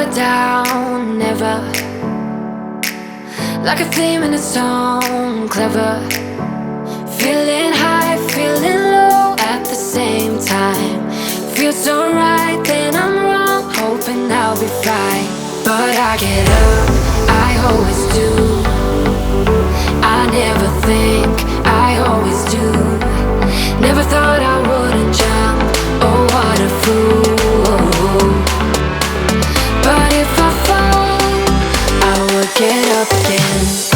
never down, never. Like a theme in a song, clever. Feeling high, feeling low at the same time. Feels so right, then I'm wrong, hoping I'll be fine. But I get up, I always do. I never think, I always do. Never thought I wouldn't jump, oh what a fool. But if I fall, I would get up again.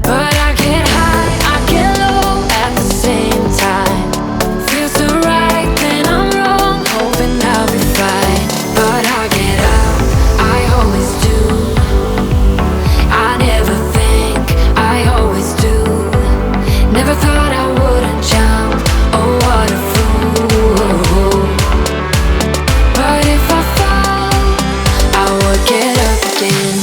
But I get high, I get low at the same time. Feels so right, then I'm wrong, hoping I'll be fine. But I get up, I always do. I never think, I always do. Never thought I wouldn't jump, oh what a fool. But if I fall, I would get up again.